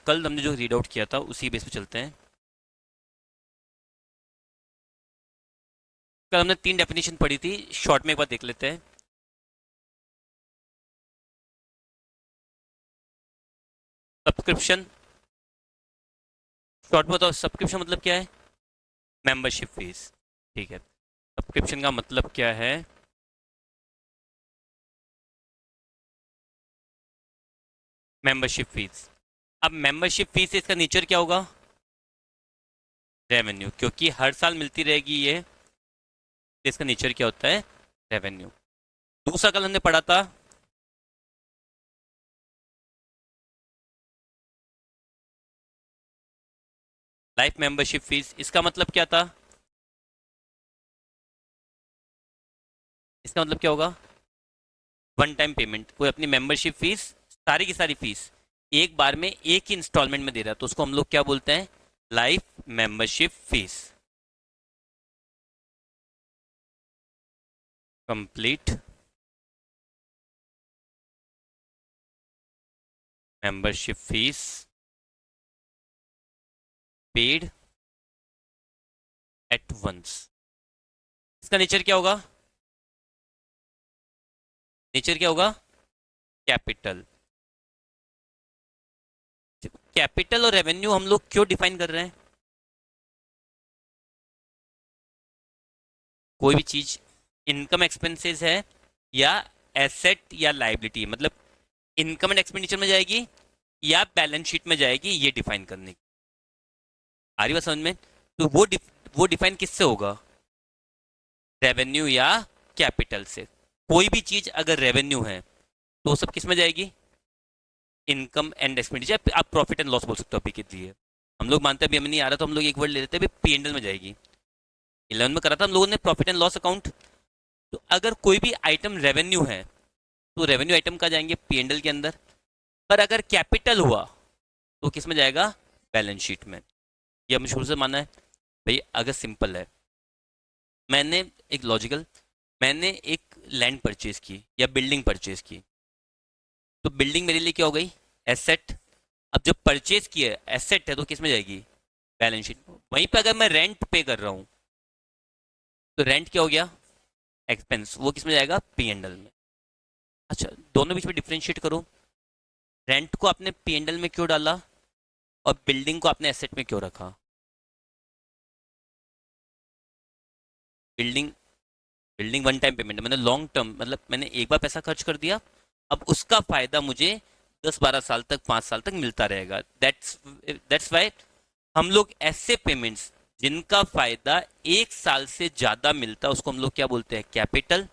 कल हमने जो रीड आउट किया था उसी बेस पे चलते हैं। कल हमने 3 डेफिनेशन पढ़ी थी, शॉर्ट में एक बार देख लेते हैं। सब्सक्रिप्शन, शॉर्ट में बताओ सब्सक्रिप्शन मतलब क्या है? Membership fees. ठीक है, सब्सक्रिप्शन का मतलब क्या है? Membership fees. अब मेंबरशिप फीस इसका नेचर क्या होगा? रेवेन्यू, क्योंकि हर साल मिलती रहेगी ये, इसका नेचर क्या होता है? रेवेन्यू। दूसरा कल हमने पढ़ा था लाइफ मेंबरशिप फीस, इसका मतलब क्या था? इसका मतलब क्या होगा? One time payment. कोई अपनी मेंबरशिप फीस, सारी की सारी फीस एक बार में एक ही इंस्टॉलमेंट में दे रहा है, तो उसको हम लोग क्या बोलते हैं? Life membership fees. Complete membership fees paid at once. इसका नेचर क्या होगा? नेचर क्या होगा? कैपिटल। कैपिटल और रेवेन्यू हम लोग क्यों डिफाइन कर रहे हैं? कोई भी चीज इनकम एक्सपेंसेस है या एसेट या लाइबिलिटी, मतलब इनकम एंड एक्सपेंडिचर में जाएगी या बैलेंस शीट में जाएगी, ये डिफाइन करने की। आ रही बात समझ में? तो वो डिफाइन किससे होगा? रेवेन्यू या कैपिटल से। कोई भी चीज अगर रेवेन्यू है तो वो सब किस में जाएगी? Income and expenditure. आप प्रॉफिट एंड लॉस बोल सकते हो अभी के लिए। हम लोग मानते हैं अभी हमें नहीं आ रहा तो हम लोग एक वर्ड ले लेते हैं, पी एंड एल में जाएगी। 11 में करा था हम लोगों ने प्रॉफिट एंड लॉस अकाउंट। तो अगर कोई भी आइटम रेवेन्यू है तो रेवेन्यू आइटम का जाएंगे पी एंड एल के अंदर। पर अगर कैपिटल हुआ तो किस में जाएगा? बैलेंस शीट में। ये हमने शुरू से माना है। भाई अगर सिंपल है, मैंने एक लॉजिकल, मैंने एक लैंड परचेज की या बिल्डिंग परचेज की, तो बिल्डिंग मेरे लिए क्या हो गई? एसेट। अब जब परचेज किया है एसेट है तो किस में जाएगी? Balance sheet. वहीं पे अगर मैं रेंट पे कर रहा हूँ तो रेंट क्या हो गया? एक्सपेंस। वो किस में जाएगा? पी एंड एल में। अच्छा, दोनों बीच में डिफ्रेंशिएट करो। रेंट को आपने पी एंड एल में क्यों डाला और बिल्डिंग को आपने एसेट में क्यों रखा? Building, building one time payment, मैंने लॉन्ग टर्म, मतलब मैंने एक बार पैसा खर्च कर दिया, अब उसका फायदा मुझे 10-12 साल तक, 5 साल तक मिलता रहेगा। दैट्स वाई हम लोग ऐसे पेमेंट्स जिनका फायदा 1 साल से ज्यादा मिलता है उसको हम लोग क्या बोलते हैं? कैपिटल।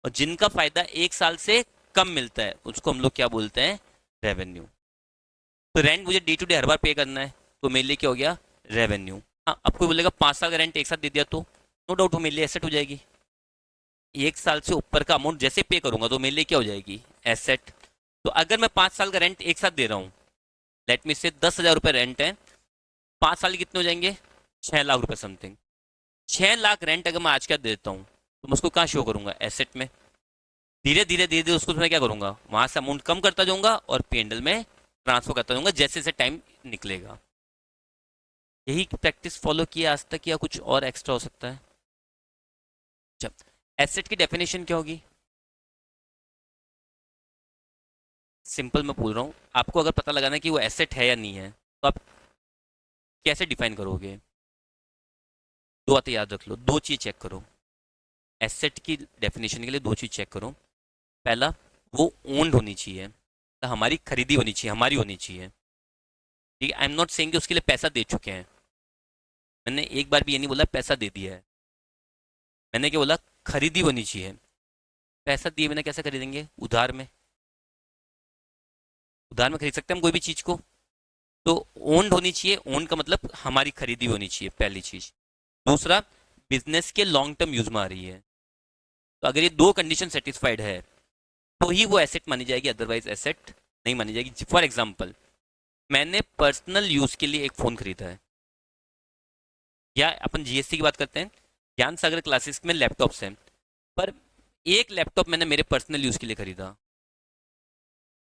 और जिनका फायदा 1 साल से कम मिलता है उसको हम लोग क्या बोलते हैं? रेवेन्यू। तो रेंट मुझे डे टू डे हर बार पे करना है तो मेरे लिए क्या हो गया? रेवेन्यू। हाँ, अब कोई बोलेगा 5 साल का रेंट एक साथ दे दिया तो नो डाउट वो मेरे लिए एसेट हो जाएगी। 1 साल से ऊपर का अमाउंट जैसे पे करूंगा तो मेरे लिए क्या हो जाएगी? एसेट। तो अगर मैं 5 साल का रेंट एक साथ दे रहा हूँ, लेट मी से 10,000 रुपये रेंट है, 5 साल के कितने हो जाएंगे? 6 लाख रुपए समथिंग। 6 लाख रेंट अगर मैं आज क्या देता हूँ तो मैं उसको कहाँ शो करूंगा? एसेट में। धीरे धीरे धीरे धीरे उसको मैं क्या करूंगा? वहां से अमाउंट कम करता जाऊंगा और पीएनएल में ट्रांसफर करता जाऊंगा जैसे जैसे टाइम निकलेगा। यही प्रैक्टिस फॉलो किया आज तक या कुछ और एक्स्ट्रा हो सकता है? जब एसेट की डेफिनेशन क्या होगी? सिंपल मैं बोल रहा हूँ, आपको अगर पता लगाना है कि वो एसेट है या नहीं है तो आप कैसे डिफाइन करोगे? दो बातें याद रख लो, दो चीज चेक करो। एसेट की डेफिनेशन के लिए दो चीज चेक करो। पहला, वो ओन्ड होनी चाहिए, तो हमारी खरीदी होनी चाहिए, हमारी होनी चाहिए। ठीक है, आई एम नॉट सेइंग कि उसके लिए पैसा दे चुके हैं। मैंने एक बार भी ये नहीं बोला पैसा दे दिया है। मैंने क्या बोला? खरीदी होनी चाहिए। पैसा दिए बिना कैसे खरीदेंगे? उधार में। उधार में खरीद सकते हैं हम कोई भी चीज को। तो ओन्ड होनी चाहिए, ओन का मतलब हमारी खरीदी होनी चाहिए, पहली चीज। दूसरा, बिजनेस के लॉन्ग टर्म यूज में आ रही है। तो अगर ये दो कंडीशन सेटिस्फाइड है तो ही वो एसेट मानी जाएगी, अदरवाइज एसेट नहीं मानी जाएगी। फॉर एग्जाम्पल, मैंने पर्सनल यूज के लिए एक फोन खरीदा है, या अपन जीएसटी की बात करते हैं, ज्ञान सागर क्लासेस में लैपटॉप्स हैं, पर एक लैपटॉप मैंने मेरे पर्सनल यूज के लिए खरीदा,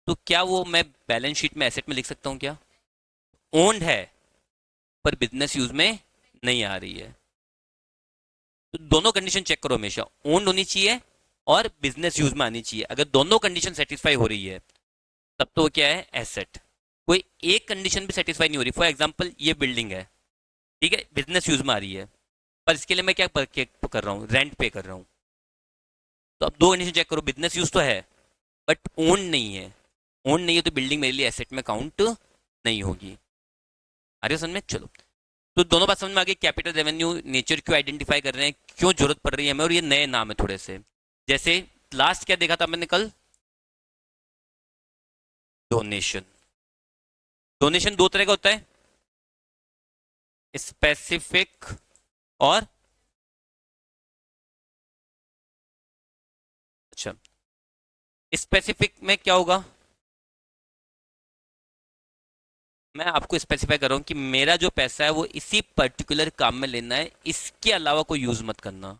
तो क्या वो मैं बैलेंस शीट में एसेट में लिख सकता हूँ क्या? ओन्ड है पर बिजनेस यूज में नहीं आ रही है। तो दोनों कंडीशन चेक करो हमेशा, ओन्ड होनी चाहिए और बिजनेस यूज में आनी चाहिए। अगर दोनों कंडीशन सेटिस्फाई हो रही है तब तो वो क्या है, एसेट। कोई एक कंडीशन भी सेटिस्फाई नहीं हो रही, फॉर एग्जाम्पल ये बिल्डिंग है, ठीक है, बिजनेस यूज में आ रही है, पर इसके लिए मैं क्या कर रहा हूँ, रेंट पे कर रहा हूँ। तो अब दो कंडीशन चेक करो, बिजनेस यूज तो है बट ओन नहीं है। ओन नहीं है तो बिल्डिंग मेरे लिए एसेट में काउंट नहीं होगी। आ रही हो समझ में? चलो, तो दोनों बात समझ में आ गई। कैपिटल रेवेन्यू नेचर क्यों आइडेंटिफाई कर रहे हैं, क्यों जरूरत पड़ रही है हमें, और ये नए नाम है थोड़े से। जैसे लास्ट क्या देखा था मैंने कल, डोनेशन। डोनेशन दो तरह का होता है, स्पेसिफिक और, अच्छा, स्पेसिफिक में क्या होगा, मैं आपको स्पेसिफाई कर रहा हूँ कि मेरा जो पैसा है वो इसी पर्टिकुलर काम में लेना है, इसके अलावा कोई यूज मत करना।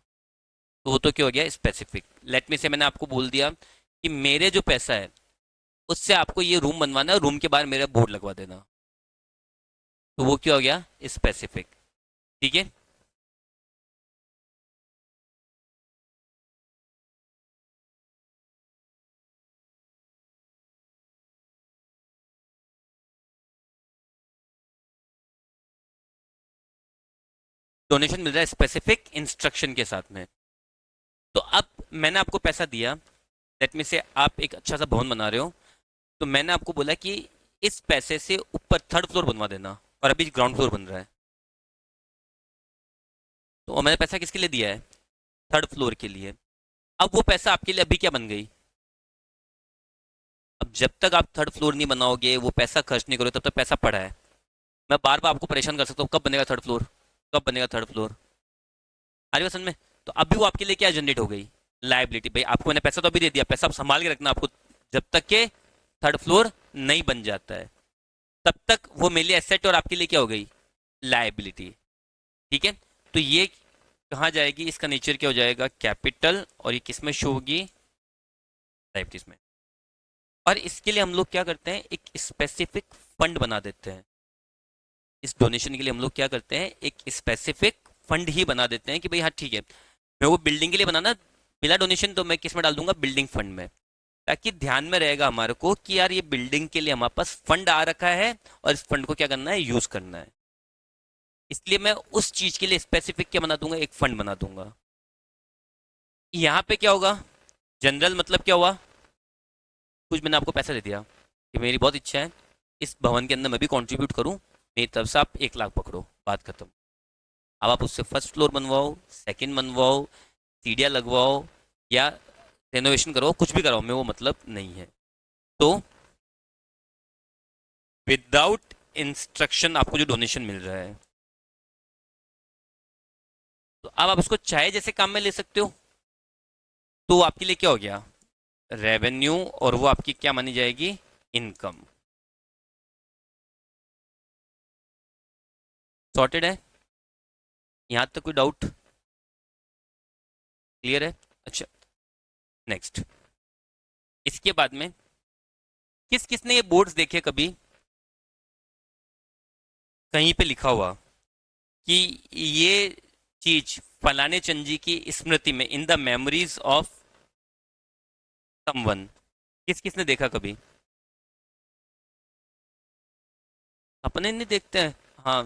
तो वो तो क्या हो गया, स्पेसिफिक। लेट मी से मैंने आपको बोल दिया कि मेरे जो पैसा है उससे आपको ये रूम बनवाना है, रूम के बाहर मेरा बोर्ड लगवा देना। तो वो क्या हो गया, स्पेसिफिक। ठीक है, डोनेशन मिल रहा है स्पेसिफिक इंस्ट्रक्शन के साथ में। तो अब मैंने आपको पैसा दिया, लेट मी से आप एक अच्छा सा भवन बना रहे हो, तो मैंने आपको बोला कि इस पैसे से ऊपर थर्ड फ्लोर बनवा देना, और अभी ग्राउंड फ्लोर बन रहा है। तो मैंने पैसा किसके लिए दिया है, थर्ड फ्लोर के लिए। अब वो पैसा आपके लिए अभी क्या बन गई, अब जब तक आप थर्ड फ्लोर नहीं बनाओगे, वो पैसा खर्च नहीं करोगे, तब तक पैसा पड़ा है। मैं बार बार आपको परेशान कर सकता हूँ, कब बनेगा थर्ड फ्लोर, कब बनेगा थर्ड फ्लोर। आ रही बात समझ में? तो अभी वो आपके लिए क्या जनरेट हो गई, लाइबिलिटी। भाई आपको मैंने पैसा तो अभी दे दिया, पैसा आप संभाल के रखना आपको, जब तक के थर्ड फ्लोर नहीं बन जाता है तब तक वो मेरे लिए एसेट और आपके लिए क्या हो गई, लाइबिलिटी। ठीक है, तो ये कहाँ जाएगी, इसका नेचर क्या हो जाएगा, कैपिटल, और ये किस में शो होगी, लाइबिलिटीज में। और इसके लिए हम लोग क्या करते हैं, एक स्पेसिफिक फंड बना देते हैं। इस डोनेशन के लिए हम लोग क्या करते हैं, एक स्पेसिफिक फंड ही बना देते हैं कि भाई हाँ ठीक है, मैं वो बिल्डिंग के लिए बनाना, मिला डोनेशन तो मैं किस में डाल दूंगा, बिल्डिंग फंड में। ताकि ध्यान में रहेगा हमारे को कि यार ये बिल्डिंग के लिए हमारे पास फंड आ रखा है और इस फंड को क्या करना है, यूज करना है। इसलिए मैं उस चीज के लिए स्पेसिफिक क्या बना दूंगा, एक फंड बना दूंगा। यहाँ पे क्या होगा, जनरल मतलब क्या हुआ, कुछ मैंने आपको पैसा दे दिया कि मेरी बहुत इच्छा है इस भवन के अंदर मैं भी कंट्रीब्यूट करूं, मेरी तरफ से आप 1 लाख पकड़ो, बात खत्म। अब आप उससे फर्स्ट फ्लोर बनवाओ, सेकंड बनवाओ, सीढ़ियाँ लगवाओ, या रेनोवेशन करो, कुछ भी कराओ, मैं वो मतलब नहीं है। तो विदाउट इंस्ट्रक्शन आपको जो डोनेशन मिल रहा है, तो अब आप उसको चाहे जैसे काम में ले सकते हो। तो वो आपके लिए क्या हो गया, रेवेन्यू, और वो आपकी क्या मानी जाएगी, इनकम। सॉर्टेड है, यहाँ तक कोई डाउट, क्लियर है? अच्छा, नेक्स्ट। इसके बाद में किस किसने ये बोर्ड्स देखे कभी, कहीं पे लिखा हुआ कि ये चीज फलाने चंद जी की स्मृति में, in the memories of someone, किस किसने देखा कभी, अपने नहीं देखते हैं, हाँ,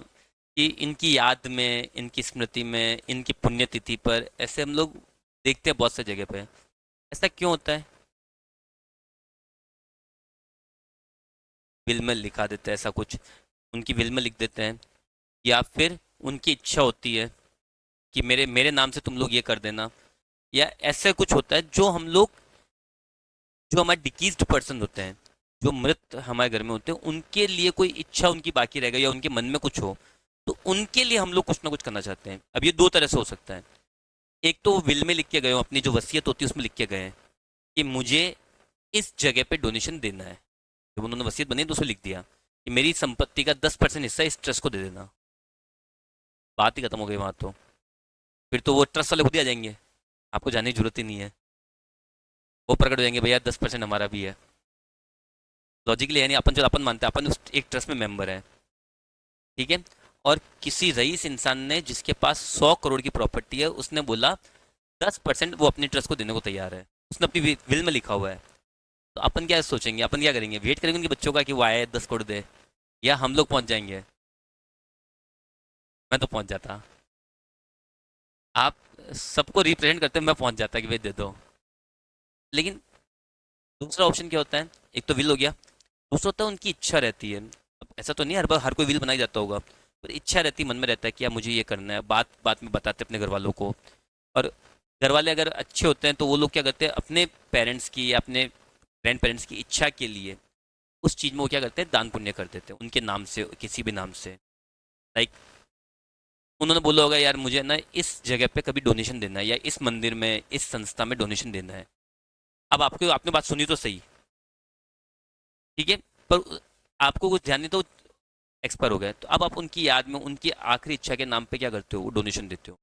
कि इनकी याद में, इनकी स्मृति में, इनकी पुण्यतिथि पर, ऐसे हम लोग देखते हैं बहुत सी जगह पे। ऐसा क्यों होता है, विल में लिखा देते हैं ऐसा कुछ, उनकी विल में लिख देते हैं, या फिर उनकी इच्छा होती है कि मेरे मेरे नाम से तुम लोग ये कर देना, या ऐसा कुछ होता है जो हम लोग, जो हमारे डिकीज्ड पर्सन होते हैं, जो मृत हमारे घर में होते हैं, उनके लिए कोई इच्छा उनकी बाकी रह गई या उनके मन में कुछ हो, तो उनके लिए हम लोग कुछ ना कुछ करना चाहते हैं। अब ये दो तरह से हो सकता है, एक तो वो विल में लिख के गए हो, अपनी जो वसीयत होती है उसमें लिख के गए हैं कि मुझे इस जगह पे डोनेशन देना है, जब उन्होंने वसीयत बनी तो उसमें लिख दिया कि मेरी संपत्ति का 10% हिस्सा इस ट्रस्ट को दे देना, बात ही खत्म हो गई वहां। तो फिर तो वो ट्रस्ट वाले खुद ही आ जाएंगे, आपको जाने की जरूरत ही नहीं है, वो प्रकट हो जाएंगे, भैया 10% हमारा भी है। लॉजिकली यानी अपन जो अपन मानते हैं, अपन उस एक ट्रस्ट में मेंबर है, ठीक है। और किसी रईस इंसान ने जिसके पास 100 करोड़ की प्रॉपर्टी है, उसने बोला 10% वो अपने ट्रस्ट को देने को तैयार है, उसने अपनी विल में लिखा हुआ है। तो अपन क्या सोचेंगे, अपन क्या करेंगे, वेट करेंगे उनके बच्चों का कि वो आए 10 करोड़ दे, या हम लोग पहुंच जाएंगे? मैं तो पहुंच जाता। आप सबको रिप्रेजेंट करते, मैं पहुंच जाता कि भाई दे दो। लेकिन दूसरा ऑप्शन क्या होता है, एक तो विल हो गया, दूसरा होता है उनकी इच्छा रहती है। अब ऐसा तो नहीं हर बार हर कोई विल बनाई जाता होगा, पर इच्छा रहती है, मन में रहता है कि यार मुझे ये करना है, बात बात में बताते अपने घर वालों को। और घर वाले अगर अच्छे होते हैं तो वो लोग क्या करते हैं, अपने पेरेंट्स की या अपने ग्रैंड पेरेंट्स की इच्छा के लिए उस चीज़ में वो क्या करते हैं, दान पुण्य कर देते हैं उनके नाम से, किसी भी नाम से। लाइक उन्होंने बोला होगा यार मुझे ना इस जगह पे कभी डोनेशन देना है, या इस मंदिर में इस संस्था में डोनेशन देना है। अब आपको आपने बात सुनी तो सही, ठीक है, पर आपको कुछ ध्यान नहीं तो एक्सपायर हो गए, तो अब आप उनकी याद में उनकी आखिरी इच्छा के नाम पे क्या करते हो, वो डोनेशन देते हो।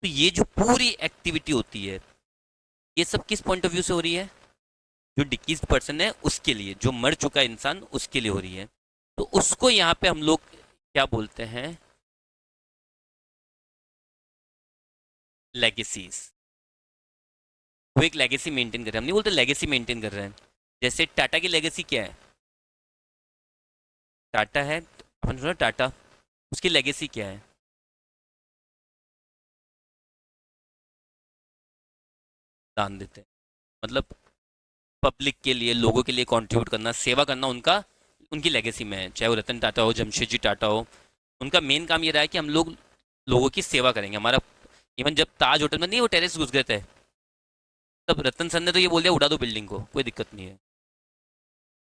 तो ये जो पूरी एक्टिविटी होती है, ये सब किस पॉइंट ऑफ व्यू से हो रही है? जो डिकीज पर्सन है उसके लिए, जो मर चुका इंसान उसके लिए हो रही है। तो उसको यहाँ पे हम लोग क्या बोलते हैं, लेगेसीज। वो एक लेगेसी मेंटेन कर रहे हैं, हम नहीं बोलते लेगेसी मेंटेन कर रहे हैं। जैसे टाटा की लेगेसी क्या है, टाटा है, अपन सुना टाटा, उसकी लेगेसी क्या है? दान देते हैं, मतलब पब्लिक के लिए, लोगों के लिए कंट्रीब्यूट करना, सेवा करना, उनका उनकी लेगेसी में है। चाहे वो रतन टाटा हो, जमशेद जी टाटा हो, उनका मेन काम ये रहा है कि हम लोग लोगों की सेवा करेंगे। हमारा इवन जब ताज होटल में नहीं वो टेरेस घुस गए थे, तब रतन सर ने तो ये बोल दिया उड़ा दो बिल्डिंग को, कोई दिक्कत नहीं है।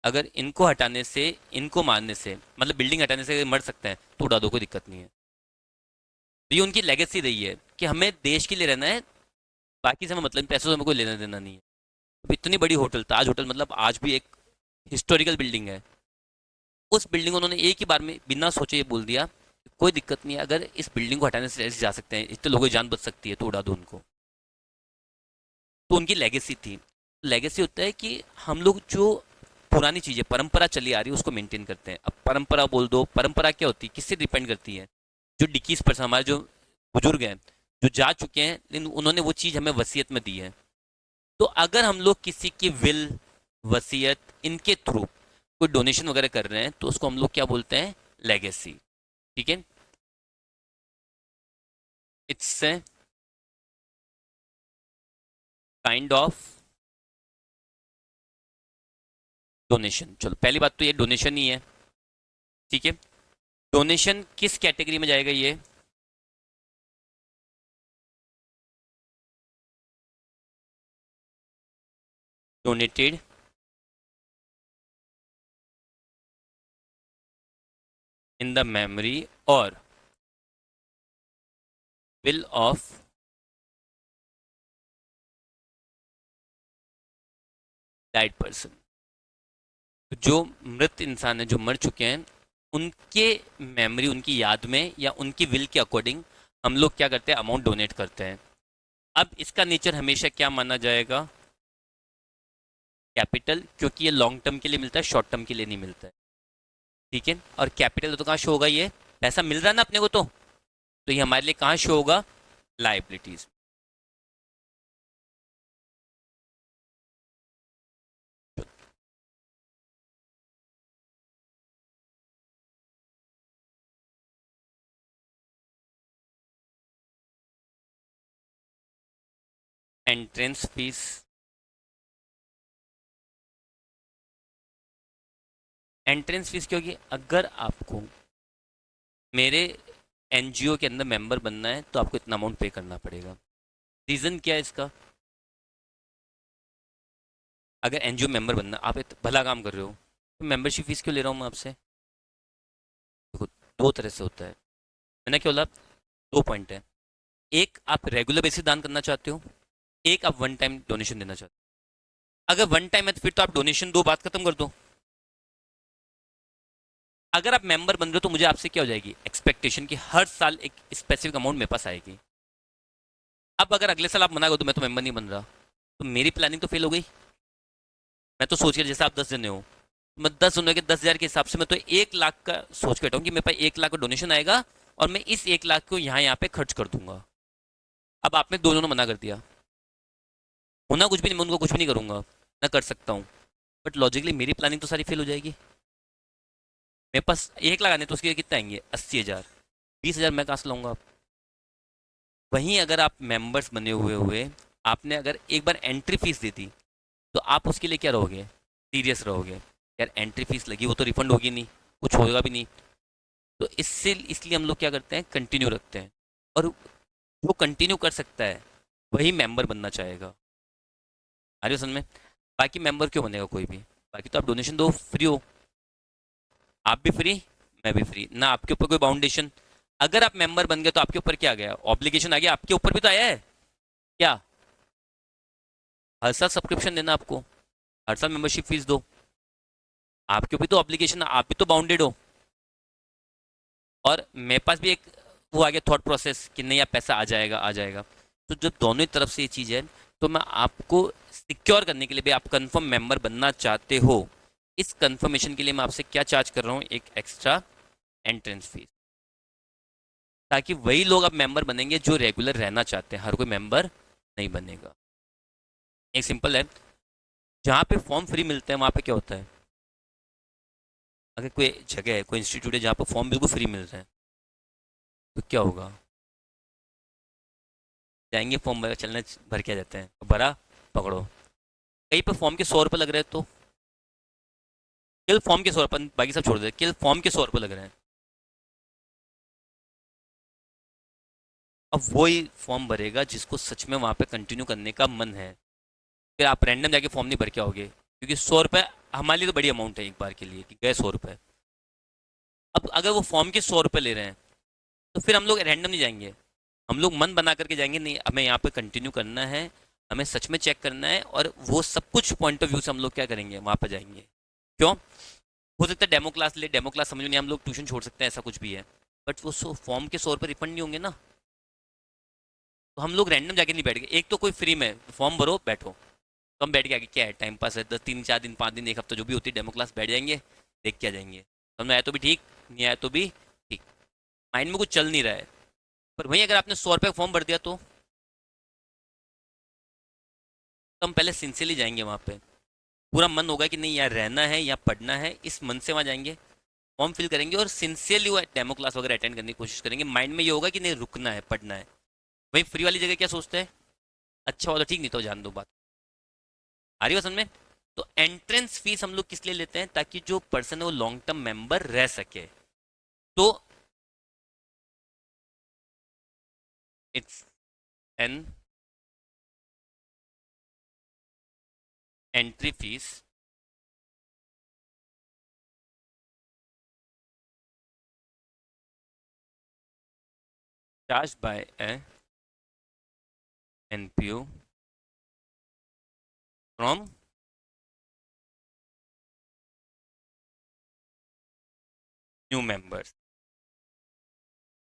अगर इनको हटाने से, इनको मारने से, मतलब बिल्डिंग हटाने से मर सकते हैं तो उड़ा दो, कोई दिक्कत नहीं है। तो ये उनकी लेगेसी रही है कि हमें देश के लिए रहना है, बाकी से हमें मतलब पैसों से हमें कोई लेना देना नहीं है। अब इतनी बड़ी होटल, ताज होटल, मतलब आज भी एक हिस्टोरिकल बिल्डिंग है, उस बिल्डिंग को उन्होंने एक ही बार में बिना सोचे ये बोल दिया कोई दिक्कत नहीं है, अगर इस बिल्डिंग को हटाने से ऐसे जा सकते हैं, इतने लोगों की जान बच सकती है, तो उड़ा दो उनको। तो उनकी लेगेसी थी। लेगेसी होता है कि हम लोग जो पुरानी चीजें, परंपरा चली आ रही है उसको मेंटेन करते हैं। अब परंपरा बोल दो, परंपरा क्या होती है, किससे डिपेंड करती है? जो 21% हमारे जो बुजुर्ग हैं, जो जा चुके हैं, लेकिन उन्होंने वो चीज़ हमें वसीयत में दी है। तो अगर हम लोग किसी की विल, वसीयत, इनके थ्रू कोई डोनेशन वगैरह कर रहे हैं, तो उसको हम लोग क्या बोलते हैं, लेगेसी। ठीक है, it's a kind of donation. चलो पहली बात तो ये डोनेशन ही है, ठीक है। डोनेशन किस कैटेगरी में जाएगा ये? डोनेटेड इन द मेमोरी और विल ऑफ डाइड पर्सन। जो मृत इंसान है, जो मर चुके हैं, उनके मेमोरी, उनकी याद में या उनकी विल के अकॉर्डिंग हम लोग क्या करते हैं, अमाउंट डोनेट करते हैं। अब इसका नेचर हमेशा क्या माना जाएगा, कैपिटल, क्योंकि ये लॉन्ग टर्म के लिए मिलता है, शॉर्ट टर्म के लिए नहीं मिलता है। ठीक है, और कैपिटल तो कहाँ शो होगा, ये पैसा मिल रहा है ना अपने को, तो ये हमारे लिए कहाँ शो होगा, liabilities. Entrance fees, entrance fees क्योंकि अगर आपको मेरे एनजीओ के अंदर मेंबर बनना है तो आपको इतना अमाउंट पे करना पड़ेगा। रीज़न क्या है इसका? अगर एनजीओ मेंबर बनना, आप एक भला काम कर रहे हो, तो मेंबरशिप फीस क्यों ले रहा हूँ मैं आपसे? देखो, दो तरह से होता है, मैंने क्या बोला, दो पॉइंट है। एक, आप रेगुलर बेसिस दान करना चाहते हो, एक आप वन टाइम डोनेशन देना चाहते हो। अगर वन टाइम है तो फिर तो आप डोनेशन दो, बात खत्म कर दो। अगर आप मेंबर बन रहे हो तो मुझे आपसे क्या हो जाएगी, एक्सपेक्टेशन की हर साल एक स्पेसिफिक अमाउंट मेरे पास आएगी। अब अगर अगले साल आप मना कर दो, मैं तो मेंबर नहीं बन रहा, तो मेरी प्लानिंग तो फेल हो गई। मैं तो सोच रहा जैसे आप 10 जने हो, मैं 10 के 10,000 के हिसाब से मैं तो 1 लाख का सोच के बैठा हूँ कि मेरे पास 1 लाख का डोनेशन आएगा और मैं इस 1 लाख को यहाँ पे खर्च कर दूंगा। अब आपने दोनों ने मना कर दिया, होना कुछ भी नहीं, मैं उनको कुछ भी नहीं करूंगा, ना कर सकता हूँ। बट लॉजिकली मेरी प्लानिंग तो सारी फेल हो जाएगी। मेरे पास 1 लाख आने तो उसके कितने आएंगे, 80,000, 20,000 मैं कहाँ से लाऊंगा। वहीं अगर आप मेंबर्स बने हुए हुए आपने अगर एक बार एंट्री फीस दी थी, तो आप उसके लिए क्या रहोगे, सीरियस रहोगे। यार एंट्री फीस लगी, वो तो रिफंड होगी नहीं, कुछ होगा भी नहीं। तो इससे इसलिए हम लोग क्या करते हैं, कंटिन्यू रखते हैं। और जो कंटिन्यू कर सकता है वही मेंबर बनना चाहेगा। आ रही हो समझ में। बाकी मेंबर क्यों बनेगा कोई भी, बाकी तो आप डोनेशन दो, फ्री हो, आप भी फ्री, मैं भी फ्री, ना आपके ऊपर कोई बाउंडेशन। अगर आप मेंबर बन गए तो आपके ऊपर क्या आ गया, ऑब्लिगेशन आ गया, आपके ऊपर भी तो आया है क्या, हर साल सब्सक्रिप्शन देना आपको, हर साल मेंबरशिप फीस दो, आपके ऊपर भी तो ऑब्लिगेशन, आप भी तो बाउंडेड हो। और मेरे पास भी एक वो आ गया थॉट प्रोसेस कि नहीं, आप पैसा आ जाएगा आ जाएगा। तो जब दोनों ही तरफ से ये चीज़ है, तो मैं आपको सिक्योर करने के लिए भी, आप कंफर्म मेंबर बनना चाहते हो, इस कंफर्मेशन के लिए मैं आपसे क्या चार्ज कर रहा हूँ, एक एक्स्ट्रा एंट्रेंस फीस। ताकि वही लोग अब मेंबर बनेंगे जो रेगुलर रहना चाहते हैं, हर कोई मेंबर नहीं बनेगा। एक सिंपल है, जहाँ पे फॉर्म फ्री मिलते हैं वहाँ पे क्या होता है, अगर कोई जगह है, कोई इंस्टीट्यूट है जहाँ पे फॉर्म बिल्कुल फ्री मिल रहे हैं, तो क्या होगा, जाएंगे फॉर्म भर चलने, भर के आ जाते हैं, भरा, पकड़ो। कहीं पे फॉर्म के 100 रुपये लग रहे हैं, तो केवल फॉर्म के 100 रुपये, बाकी सब छोड़ दे, केवल फॉर्म के 100 रुपये लग रहे हैं। अब वही फॉर्म भरेगा जिसको सच में वहाँ पे कंटिन्यू करने का मन है। फिर आप रैंडम जाके फॉर्म नहीं भर के आओगे, क्योंकि 100 रुपये हमारे लिए तो बड़ी अमाउंट है एक बार के लिए कि गए 100 रुपये। अब अगर वो फॉर्म के 100 रुपये ले रहे हैं, तो फिर हम लोग रैंडम नहीं जाएंगे, हम लोग मन बना करके जाएंगे, नहीं हमें यहाँ पे कंटिन्यू करना है, हमें सच में चेक करना है, और वो सब कुछ पॉइंट ऑफ व्यू से हम लोग क्या करेंगे, वहाँ पर जाएंगे। क्यों, हो सकता है डेमो क्लास ले, डेमो क्लास समझ में नहीं, हम लोग ट्यूशन छोड़ सकते हैं, ऐसा कुछ भी है। बट वो फॉर्म के 100 रुपये रिफंड नहीं होंगे ना। तो हम लोग रैंडम जाके नहीं बैठ गए, एक तो कोई फ्री में फॉर्म भरो बैठो, तो हम बैठ के आगे क्या है, टाइम पास है, 10 3 4 दिन 5 दिन 1 हफ्ता जो भी होती है डेमो क्लास, बैठ जाएंगे, देख के आ जाएंगे, समझ में आया तो भी ठीक, नहीं आया तो भी ठीक, माइंड में कुछ चल नहीं रहा है। पर वहीं अगर आपने 100 रुपये का फॉर्म भर दिया, तो हम पहले सिंसियरली जाएंगे वहाँ पे, पूरा मन होगा कि नहीं यार रहना है या पढ़ना है, इस मन से वहाँ जाएंगे, फॉर्म फिल करेंगे और सिंसियरली वो डेमो क्लास वगैरह अटेंड करने की कोशिश करेंगे। माइंड में ये होगा कि नहीं रुकना है, पढ़ना है। वही फ्री वाली जगह क्या सोचते हैं, अच्छा वाला ठीक, नहीं तो जान दो बात। आ रही हो समझ में। तो एंट्रेंस फीस हम लोग किस लिए लेते हैं, ताकि जो पर्सन है वो लॉन्ग टर्म मेंबर रह सके। तो it's an entry fees charge by A NPO from new members.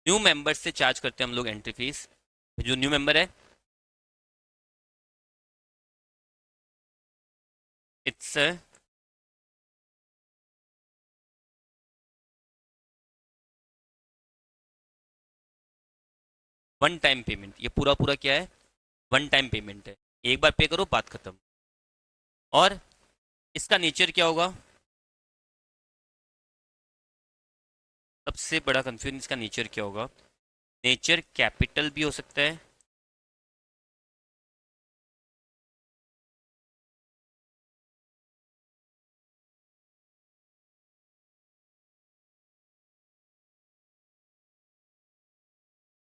New members से चार्ज करते हैं हम लोग एंट्री फीस। जो न्यू मेंबर है, इट्स 1 टाइम पेमेंट, ये पूरा पूरा क्या है, 1 टाइम पेमेंट है, एक बार पे करो बात खत्म। और इसका नेचर क्या होगा, सबसे बड़ा कंफ्यूजन इसका नेचर क्या होगा। नेचर कैपिटल भी हो सकता है,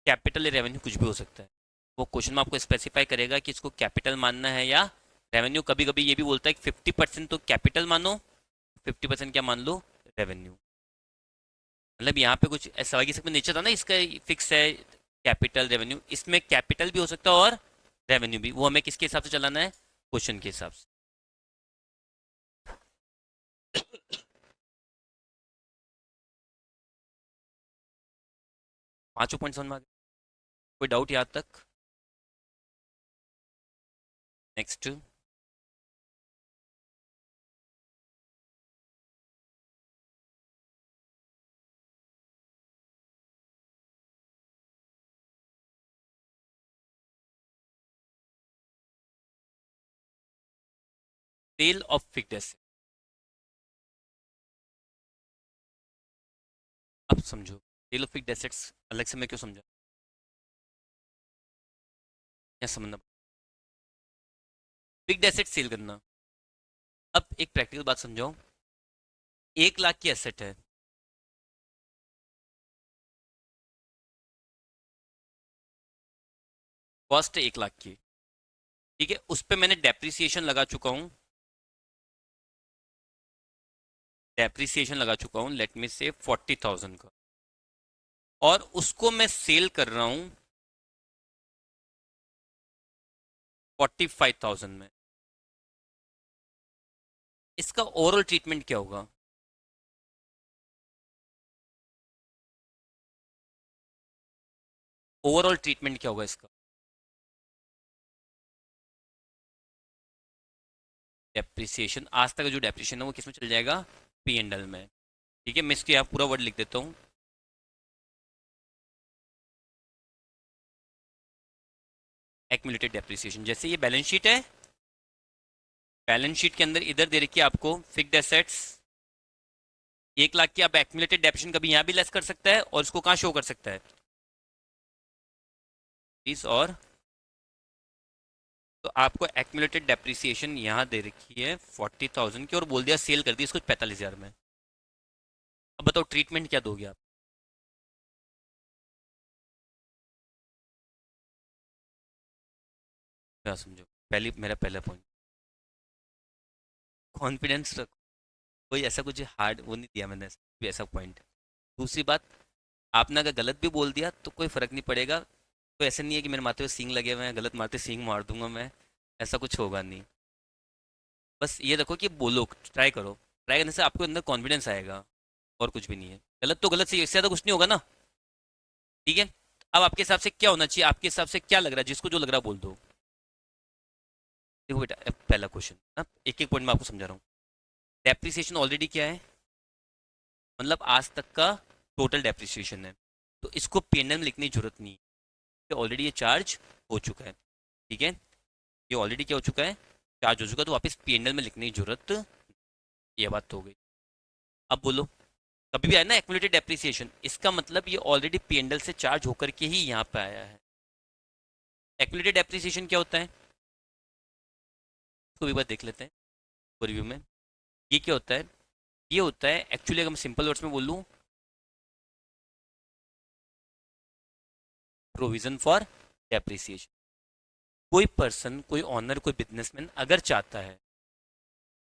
कैपिटल या रेवेन्यू कुछ भी हो सकता है। वो क्वेश्चन में आपको स्पेसिफाई करेगा कि इसको कैपिटल मानना है या रेवेन्यू। कभी कभी ये भी बोलता है कि 50% तो कैपिटल मानो, 50% क्या मान लो, रेवेन्यू। मतलब यहाँ पे कुछ सवाल की सकते नेचर था ना इसका, फिक्स है कैपिटल रेवेन्यू, इसमें कैपिटल भी हो सकता है और रेवेन्यू भी, वो हमें किसके हिसाब से चलाना है, क्वेश्चन के हिसाब से। 5 पॉइंट समझ में आ गया? कोई डाउट यहाँ तक। Next. Sale of fixed asset. अब समझो सेल ऑफ फिक्स्ड एसेट्स अलग से मैं क्यों समझा, क्या समझना। फिक्स्ड एसेट सेल करना। अब एक प्रैक्टिकल बात समझाओ, 1 लाख की एसेट है, कॉस्ट है 1 लाख की, ठीक है, उस पर मैंने डेप्रिसिएशन लगा चुका हूँ, डेप्रिसिएशन लगा चुका हूँ, लेट मी से 40,000 का, और उसको मैं सेल कर रहा हूँ 45,000 में। इसका ओवरऑल ट्रीटमेंट क्या होगा, ओवरऑल ट्रीटमेंट क्या होगा इसका, डेप्रिसिएशन, आज तक का जो डेप्रिसिएशन है वो किस में चल जाएगा, पी एंड एल में, ठीक है। मैं इसके यहाँ पूरा वर्ड लिख देता हूँ, एक्यूमुलेटेड डेप्रिसिएशन। जैसे ये बैलेंस शीट है, बैलेंस शीट के अंदर इधर दे रखी है आपको फिक्स्ड एसेट्स 1 लाख की, आप एक्यूमुलेटेड डेप्रिसिएशन कभी यहाँ भी लेस कर सकता है और इसको कहाँ शो कर सकता है, इस और, तो आपको एक्यूमुलेटेड डेप्रिसिएशन यहाँ दे रखी है 40,000 की, और बोल दिया सेल कर दी इसको 45,000 में। अब बताओ ट्रीटमेंट क्या दोगे आप, क्या समझो, पहली मेरा पहला पॉइंट, कॉन्फिडेंस रखो, कोई ऐसा कुछ हार्ड वो नहीं दिया मैंने भी ऐसा पॉइंट। दूसरी बात, आपने अगर गलत भी बोल दिया तो कोई फर्क नहीं पड़ेगा, तो ऐसा नहीं है कि मेरे माथे पे सींग लगे हुए हैं, गलत मारते सींग मार दूंगा मैं, ऐसा कुछ होगा नहीं। बस ये रखो कि बोलो, ट्राई करो, ट्राई करने से आपको अंदर कॉन्फिडेंस आएगा, और कुछ भी नहीं है। गलत तो गलत से इससे ज़्यादा कुछ नहीं होगा ना, ठीक है। अब आपके हिसाब से क्या होना चाहिए, आपके हिसाब से क्या लग रहा है, जिसको जो लग रहा है बोल दो। देखो बेटा, अब पहला क्वेश्चन ना, एक एक पॉइंट में आपको समझा रहा हूँ। डेप्रिसिएशन ऑलरेडी क्या है, मतलब आज तक का टोटल डेप्रिसिएशन है, तो इसको पीएनएल में लिखने की जरूरत नहीं है, ऑलरेडी ये चार्ज हो चुका है, ठीक है, ये ऑलरेडी क्या हो चुका है, चार्ज हो चुका है, तो वापस पीएनएल में लिखने की जरूरत, ये बात तो हो गई। अब बोलो, कभी भी आया ना एक्यूमुलेटेड डेप्रिसिएशन, इसका मतलब ये ऑलरेडी पीएनएल से चार्ज होकर के ही यहाँ पे आया है। एक्यूमुलेटेड डेप्रिसिएशन क्या होता है, इसको भी बात देख लेते हैं रिव्यू में। ये क्या होता है, ये होता है एक्चुअली, अगर मैं सिंपल वर्ड्स में बोल लूँ, प्रोविजन फॉर डेप्रिसिएशन। कोई पर्सन, कोई ऑनर, कोई बिजनेसमैन अगर चाहता है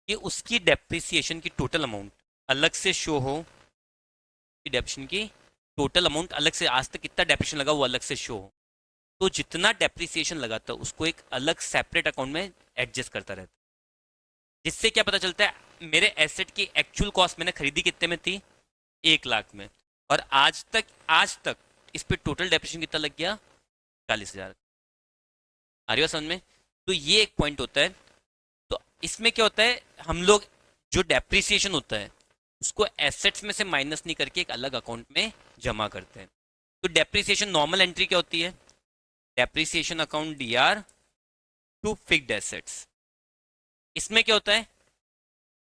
कि उसकी डेप्रिसिएशन की टोटल अमाउंट अलग से शो हो, कि डेप्रिसिएशन की टोटल अमाउंट अलग से, आज तक कितना डेप्रिसिएशन लगा वो अलग से शो हो, तो जितना डेप्रिसिएशन लगा था उसको एक अलग सेपरेट अकाउंट में एडजस्ट करता रहता है। जिससे क्या पता चलता है, मेरे एसेट की एक्चुअल कॉस्ट मैंने खरीदी कितने में थी, 1 लाख में, और आज तक इस पे टोटल डेप्रिसिएशन कितना लग गया, 40,000। आ रही हो समझ में, तो ये एक पॉइंट होता है। तो इसमें क्या होता है, हम लोग जो डेप्रिसिएशन होता है उसको एसेट्स में से माइनस नहीं करके एक अलग अकाउंट में जमा करते हैं। तो डेप्रिसिएशन नॉर्मल एंट्री क्या होती है, depreciation account DR to fixed assets. इसमें क्या होता है,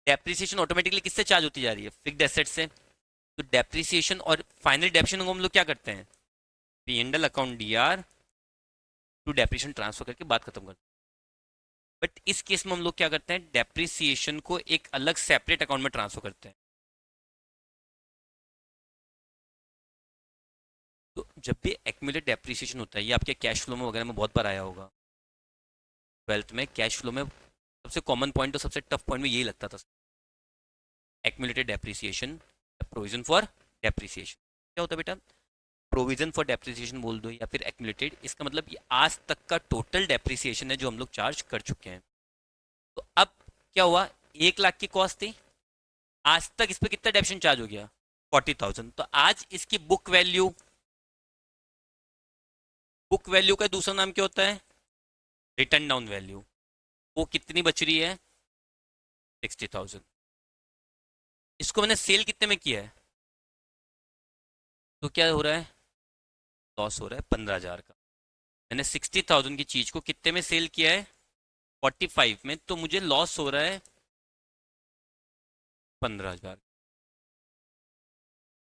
डेप्रिसिएशन ऑटोमेटिकली किससे चार्ज होती जा रही है, फिक्स्ड एसेट से। तो डेप्रिसिएशन और फाइनल डेप्रिसिएशन को हम लोग क्या करते हैं, P and L account DR to depreciation transfer करके बात खत्म करते हैं। बट इस केस में हम लोग क्या करते हैं, डेप्रिसिएशन को एक अलग सेपरेट अकाउंट में ट्रांसफर करते हैं। तो जब भी एक्यूमुलेटेड डेप्रिसिएशन होता है, ये आपके कैश फ्लो में वगैरह में बहुत बार आया होगा, ट्वेल्थ में कैश फ्लो में सबसे कॉमन पॉइंट और सबसे टफ पॉइंट में यही लगता था, accumulated depreciation, provision for depreciation. क्या होता है बेटा, प्रोविजन फॉर डेप्रिसिएशन बोल दो या फिर एक्यूमुलेटेड, इसका मतलब ये आज तक का टोटल डेप्रिसिएशन है जो हम लोग चार्ज कर चुके हैं। तो अब क्या हुआ, 1 लाख की कॉस्ट थी, आज तक इस पर कितना डेप्रिसिएशन चार्ज हो गया, 40,000। तो आज इसकी बुक वैल्यू का दूसरा नाम क्या होता है, रिटर्न डाउन वैल्यू। वो कितनी बच रही है, 60,000। इसको मैंने सेल कितने में किया है, तो क्या हो रहा है, लॉस हो रहा है 15,000 का। मैंने 60,000 की चीज को कितने में सेल किया है, 45 में, तो मुझे लॉस हो रहा है 15,000।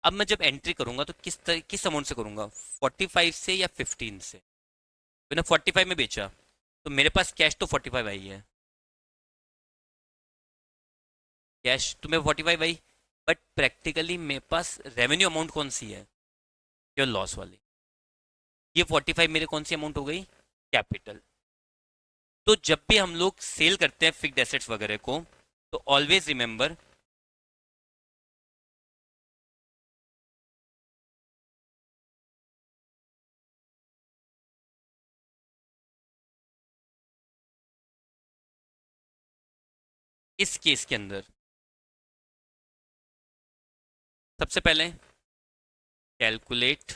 अब मैं जब एंट्री करूंगा तो किस अमाउंट से करूंगा, 45 से या 15 से? मैंने 45 में बेचा तो मेरे पास कैश तो 45 आई है, कैश तो मेरे 45 आई, बट प्रैक्टिकली मेरे पास रेवेन्यू अमाउंट कौन सी है, जो लॉस वाली। ये 45 मेरे कौन सी अमाउंट हो गई, कैपिटल। तो जब भी हम लोग सेल करते हैं फिक्स्ड एसेट्स वगैरह को, तो ऑलवेज रिमेंबर इस केस के अंदर सबसे पहले कैलकुलेट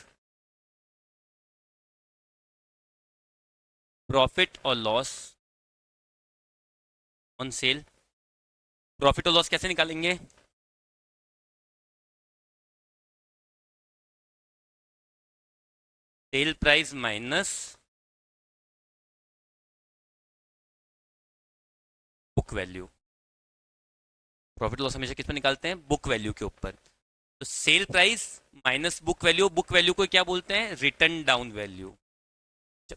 प्रॉफिट और लॉस ऑन सेल। प्रॉफिट और लॉस कैसे निकालेंगे, sale price minus book value. Profit loss हमेशा किस पे निकालते हैं, बुक वैल्यू के ऊपर। तो sale price minus book value, book value को क्या बोलते हैं, return down value.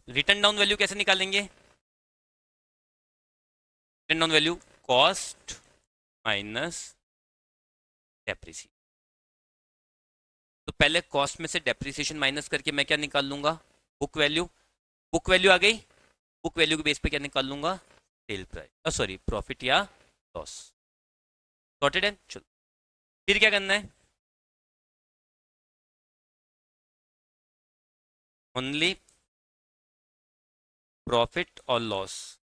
Return down value कैसे निकालेंगे, return down value cost minus depreciation. तो पहले कॉस्ट में से डेप्रिसिएशन माइनस करके मैं क्या निकाल लूंगा, बुक वैल्यू। बुक वैल्यू आ गई, बुक वैल्यू के बेस पे क्या निकाल लूंगा, सेल प्राइस, सॉरी प्रॉफिट या लॉस। सॉर्टेड है, चलो फिर क्या करना है, ओनली प्रॉफिट और loss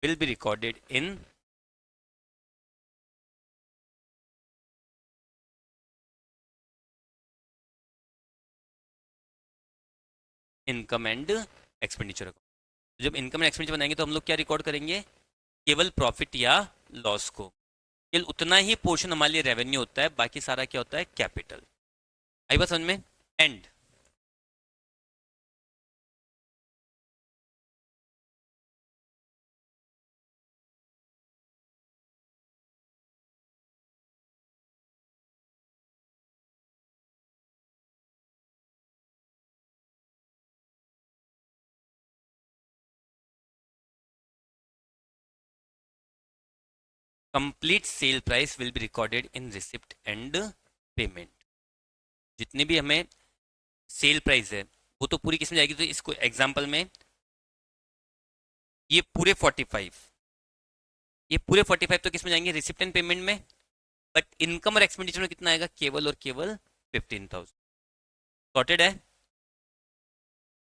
will be recorded in income and expenditure account. जब इनकम एंड एक्सपेंडिचर बनाएंगे तो हम लोग क्या रिकॉर्ड करेंगे, केवल प्रॉफिट या लॉस को। केवल उतना ही पोर्शन हमारे लिए रेवेन्यू होता है, बाकी सारा क्या होता है, कैपिटल। आई बात समझ में, and complete sale price will be recorded in receipt and payment. जितनी भी हमें सेल प्राइस है वो तो पूरी किस में जाएगी, तो इसको एग्जांपल में ये पूरे 45, ये पूरे 45 तो किस में जाएंगे, रिसिप्ट एंड पेमेंट में। बट इनकम और एक्सपेंडिचर में कितना आएगा, केवल और केवल 15,000। सॉर्टेड है,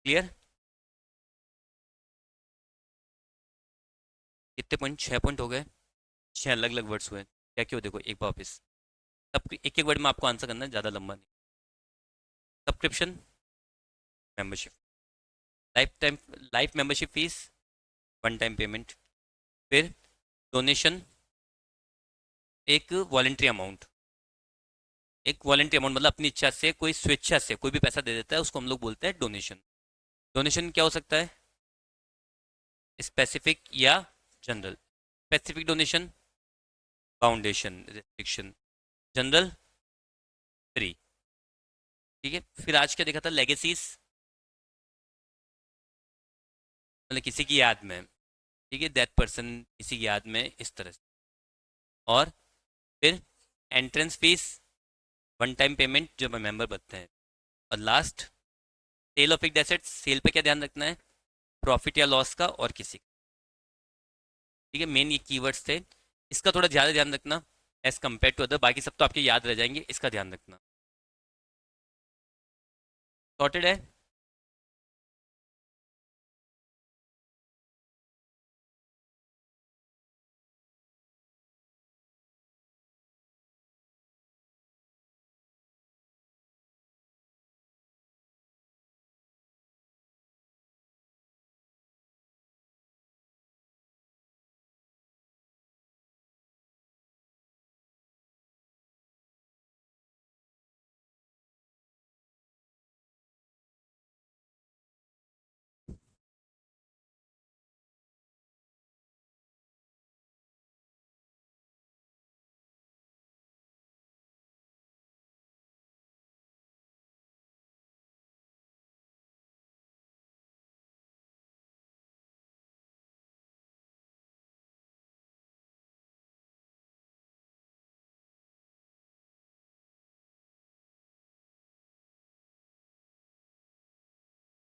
क्लियर। कितने पॉइंट, 6 पॉइंट हो गए, 6 अलग अलग वर्ड्स हुए, क्या क्यों, देखो एक बार वापस सब एक एक वर्ड में आपको आंसर करना है, ज़्यादा लंबा नहीं। Subscription, membership, life time, life membership fees, one time payment. फिर डोनेशन, एक वॉलेंट्री अमाउंट, एक वॉलेंट्री अमाउंट मतलब अपनी इच्छा से कोई स्वेच्छा से कोई भी पैसा दे देता है उसको हम लोग बोलते हैं डोनेशन। डोनेशन क्या हो सकता है, स्पेसिफिक या general. Specific donation foundation restriction, general free. ठीक है, फिर आज क्या देखा था, लेगेसीज, मतलब किसी की याद में, ठीक है, दैट पर्सन किसी की याद में इस तरह से। और फिर entrance fees, one time payment जब हम मेंबर बनते हैं। और last sale of fixed assets, sale पे क्या ध्यान रखना है, प्रॉफिट या लॉस का और किसी का। ठीक है, मेन ये कीवर्ड्स थे, इसका थोड़ा ज़्यादा ध्यान रखना एज कम्पेयर टू अदर, बाकी सब तो आपके याद रह जाएंगे, इसका ध्यान रखना। सॉर्टेड है।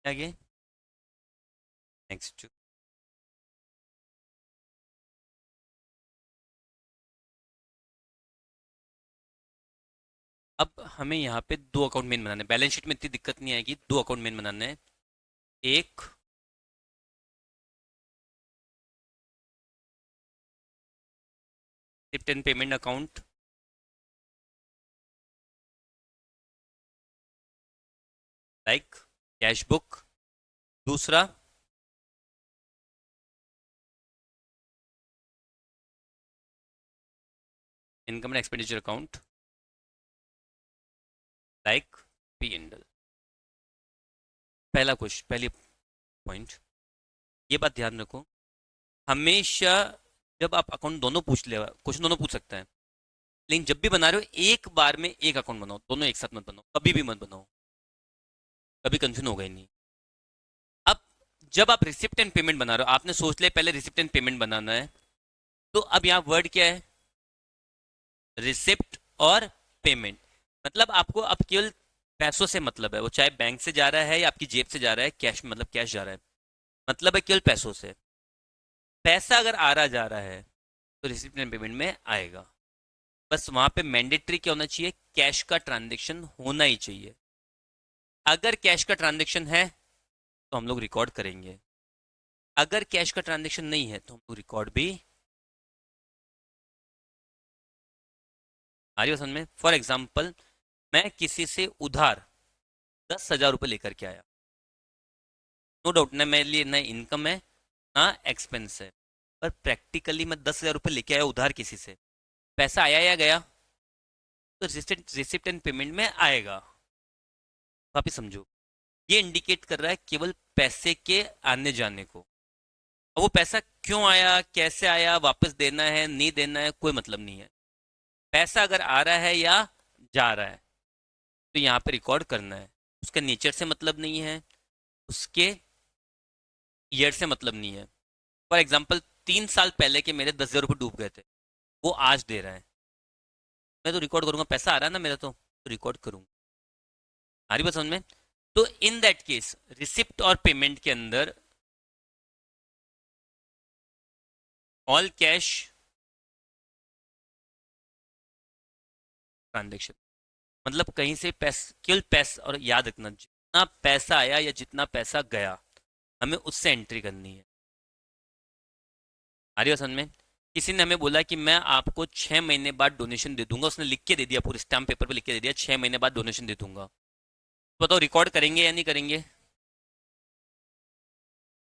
आगे नेक्स्ट। अब हमें यहाँ पे दो अकाउंट मेन बनाने हैं, बैलेंस शीट में इतनी दिक्कत नहीं आएगी, दो अकाउंट मेन बनाने हैं। एक receipt and payment account, like cash book. दूसरा income and expenditure account, like P and L. पहली पॉइंट, ये बात ध्यान रखो, हमेशा जब आप अकाउंट दोनों पूछ ले, क्वेश्चन दोनों पूछ सकता है, लेकिन जब भी बना रहे हो एक बार में एक अकाउंट बनाओ, दोनों एक साथ मत बनाओ, कभी भी मत बनाओ, कभी कंफ्यूजन होगा ही नहीं। अब जब आप रिसिप्ट एंड पेमेंट बना रहे हो, आपने सोच लिया पहले रिसिप्ट एंड पेमेंट बनाना है, तो अब यहाँ वर्ड क्या है, रिसिप्ट और पेमेंट। मतलब आपको अब केवल पैसों से मतलब है, वो चाहे बैंक से जा रहा है या आपकी जेब से जा रहा है, कैश मतलब कैश जा रहा है, मतलब है केवल पैसों से। पैसा अगर आ रहा जा रहा है तो रिसिप्ट एंड पेमेंट में आएगा। बस वहां पे मैंडेटरी क्या होना चाहिए, कैश का ट्रांजेक्शन होना ही चाहिए। अगर कैश का ट्रांजेक्शन है तो हम लोग रिकॉर्ड करेंगे, अगर कैश का ट्रांजेक्शन नहीं है तो हम लोग रिकॉर्ड भी। आ रही हो समझ में? फॉर एग्जाम्पल, मैं किसी से उधार 10,000 रुपये लेकर के आया, नो डाउट ना मेरे लिए ना इनकम है ना एक्सपेंस है, पर प्रैक्टिकली मैं 10,000 रुपये लेके आया उधार किसी से, पैसा आया या गया? तो रिसिप्ट एंड पेमेंट में आएगा। वापिस समझो, ये इंडिकेट कर रहा है केवल पैसे के आने जाने को। अब वो पैसा क्यों आया, कैसे आया, वापस देना है नहीं देना है, कोई मतलब नहीं है। पैसा अगर आ रहा है या जा रहा है तो यहाँ पे रिकॉर्ड करना है। उसका नेचर से मतलब नहीं है, उसके ईयर से मतलब नहीं है। फॉर एग्जाम्पल, 3 साल पहले के मेरे 10,000 रुपये डूब गए थे, वो आज दे रहा है, मैं तो रिकॉर्ड करूंगा, पैसा आ रहा है ना मेरा, तो रिकॉर्ड करूंगा। आ रही बात समझ में? तो इन दैट केस रिसिप्ट और पेमेंट के अंदर ऑल कैश ट्रांजेक्शन, मतलब कहीं से पैसा, केवल पैसा, और याद रखना जितना पैसा आया या जितना पैसा गया हमें उससे एंट्री करनी है। आ रही हो समझ में? किसी ने हमें बोला कि मैं आपको 6 महीने बाद डोनेशन दे दूंगा, उसने लिख के दे दिया, पूरे स्टाम्प पेपर पे लिख के दे दिया 6 महीने बाद डोनेशन दे दूंगा, तो बताओ रिकॉर्ड करेंगे या नहीं करेंगे?